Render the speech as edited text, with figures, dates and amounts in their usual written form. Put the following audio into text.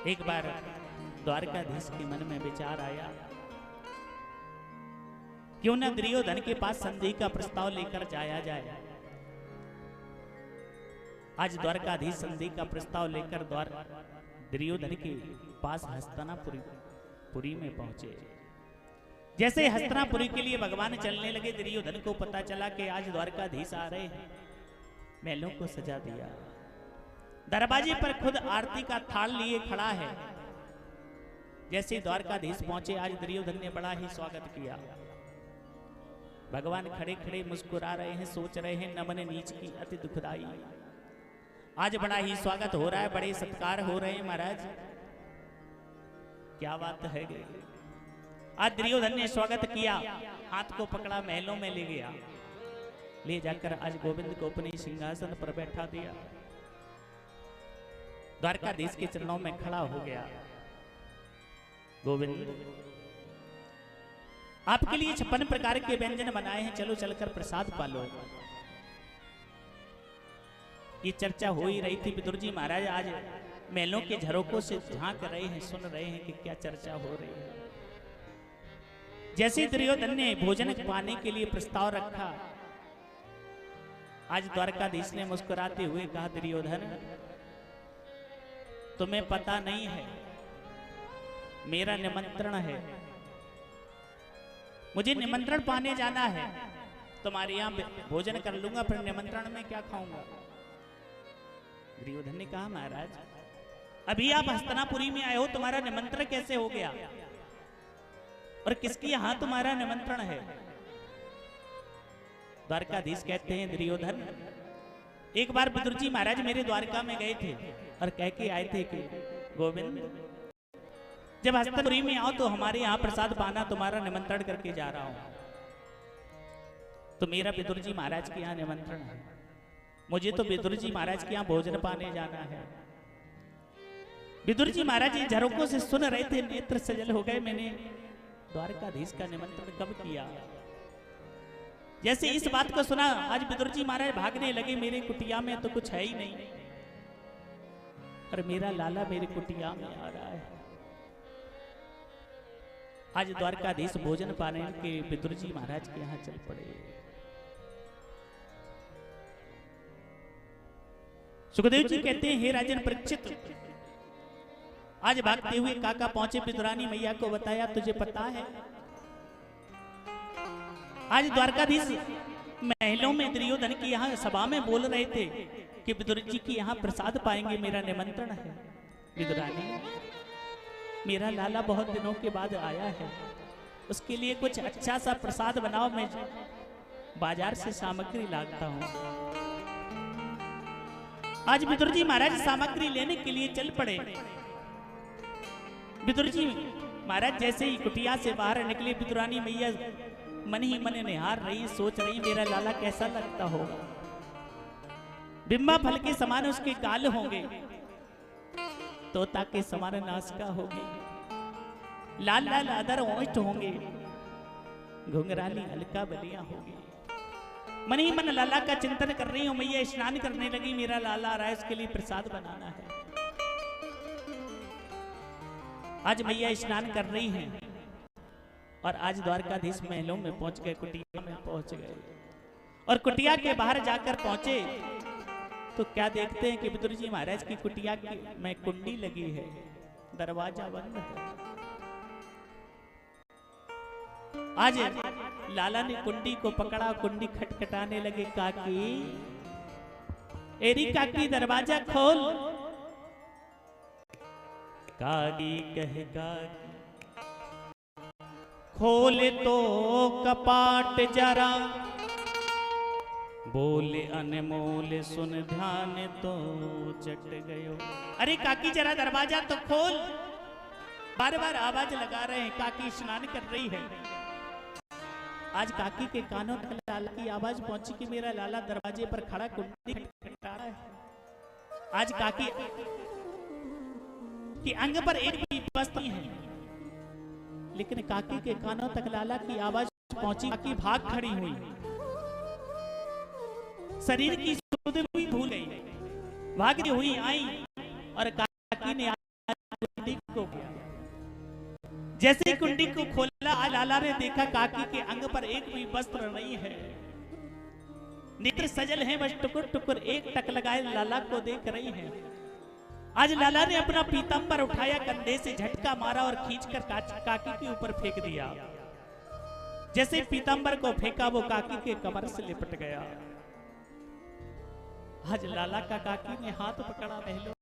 एक बार द्वारकाधीश के मन में विचार आया, क्यों न दुर्योधन के पास संधि का प्रस्ताव लेकर जाया जाए। आज द्वारकाधीश संधि का प्रस्ताव लेकर दुर्योधन के पास हस्तिनापुरी में पहुंचे। जैसे हस्तिनापुरी के लिए भगवान चलने लगे, दुर्योधन को पता चला कि आज द्वारकाधीश आ रहे हैं। महलों को सजा दिया, दरवाजे पर खुद आरती का थाल लिए खड़ा है। जैसे द्वारकाधीश पहुंचे, आज दुर्योधन ने बड़ा ही स्वागत किया। भगवान खड़े खड़े मुस्कुरा रहे हैं, सोच रहे हैं नमन नीच की अति दुखदाई। आज बड़ा ही स्वागत हो रहा है, बड़े सत्कार हो रहे हैं महाराज, क्या बात है। आज दुर्योधन ने स्वागत किया, हाथ को पकड़ा, महलों में ले गया, ले जाकर आज गोविंद को अपने सिंहासन पर बैठा दिया। द्वारकाधीश के चरणों में खड़ा हो गया। गोविंद, आपके लिए 56 प्रकार के व्यंजन बनाए हैं, चलो चलकर प्रसाद पालो। ये चर्चा हो ही रही थी। विदुर जी महाराज आज महलों के झरोकों से झांक रहे हैं, सुन रहे हैं कि क्या चर्चा हो रही है। जैसे दुर्योधन ने भोजन पाने के लिए प्रस्ताव रखा, आज द्वारकाधीश ने मुस्कुराते हुए कहा, दुर्योधन तुम्हें पता नहीं है, मेरा निमंत्रण है, मुझे निमंत्रण पाने जाना है। तुम्हारे यहाँ भोजन कर लूंगा, फिर निमंत्रण में क्या खाऊंगा। दुर्योधन ने कहा, महाराज अभी आप हस्तिनापुरी में आए हो, तुम्हारा निमंत्रण कैसे हो गया और किसके यहाँ तुम्हारा निमंत्रण है। द्वारकाधीश कहते हैं, दुर्योधन एक बार विदुर जी महाराज मेरे द्वारका में गए थे और कह के आए थे कि गोविंद जब हस्तिनापुरी में आओ तो हमारे यहाँ प्रसाद पाना, तुम्हारा निमंत्रण करके जा रहा हूं। तो मेरा विदुर जी महाराज के यहाँ निमंत्रण है, मुझे तो विदुर जी महाराज के यहाँ भोजन पाने जाना है। विदुर जी महाराज ये झरोकों से सुन रहे थे, नेत्र सजल हो गए, मैंने द्वारकाधीश का निमंत्रण कब किया। जैसे इस बात को सुना, आज विदुर जी महाराज भागने लगे, मेरे कुटिया में तो कुछ है ही नहीं, और मेरा लाला मेरे कुटिया में आ रहा है। आज द्वारकाधीश भोजन पाने के विदुर जी महाराज के यहाँ चल पड़े। सुखदेव जी कहते हैं, हे राजन परीक्षित, आज भागते हुए काका पहुंचे, विदुरानी मैया को बताया, तुझे पता है आज द्वारकाधीश महलों में दुर्योधन की यहाँ सभा में बोल रहे थे कि विदुर जी की यहाँ प्रसाद पाएंगे, मेरा निमंत्रण है। विदुरानी, मेरा लाला बहुत दिनों के बाद आया है, उसके लिए कुछ अच्छा सा प्रसाद बनाओ, मैं बाजार से सामग्री लाता हूँ। आज विदुर जी महाराज सामग्री लेने के लिए चल पड़े। विदुर जी महाराज जैसे ही कुटिया से बाहर निकले, विदुरानी मैया मन ही मन निहार रही, सोच रही मेरा लाला कैसा लगता होगा। बिम्बा फल के समान उसके गाल होंगे, तोता के समान नासिका होगी, लाल लाल अधर ओंठ होंगे, घुंघराली हल्का बलियां होगी। मन ही मन लाला का चिंतन कर रही हूं। मैया स्नान करने लगी, मेरा लाला आ रहा है, उसके लिए प्रसाद बनाना है। आज मैया स्नान कर रही हैं और आज द्वारकाधीश महलों में पहुंच गए, कुटिया में पहुंच गए। और कुटिया के बाहर जाकर पहुंचे तो क्या देखते हैं कि विदुर जी महाराज की कुटिया में कुंडी लगी है, दरवाजा बंद है। आज लाला ने कुंडी को पकड़ा, कुंडी खटखटाने लगे, काकी एरी काकी दरवाजा खोल। काकी कहे, काकी खोले तो कपाट जरा, बोले अनमोल सुन ध्यान तो चट गयो। अरे काकी जरा दरवाजा तो खोल। बार बार आवाज लगा रहे हैं, काकी स्नान कर रही है। आज काकी के कानों तक लाला की आवाज पहुंची कि मेरा लाला दरवाजे पर खड़ा कुंडी खटखटा रहा है। आज काकी के अंग पर एक भी वस्त्र नहीं है, लेकिन काकी के कानों तक लाला की आवाज पहुंची। काकी भाग खड़ी हुई, शरीर की सुध भी भूल गई, भागती हुई आई और काकी ने कुंडी को किया। जैसे ही कुंडी को खोला, लाला ने देखा काकी के अंग पर एक भी वस्त्र नहीं है, नेत्र सजल हैं बस टुकुर टुकुर एक टक लगाए लाला को देख रही हैं। आज लाला ने अपना पीतांबर उठाया, कंधे से झटका मारा और खींचकर काकी के ऊपर फेंक दिया। जैसे पीतांबर को फेंका वो काकी के कमर से लिपट गया। आज लाला का काकी ने हाथ पकड़ा, बहलो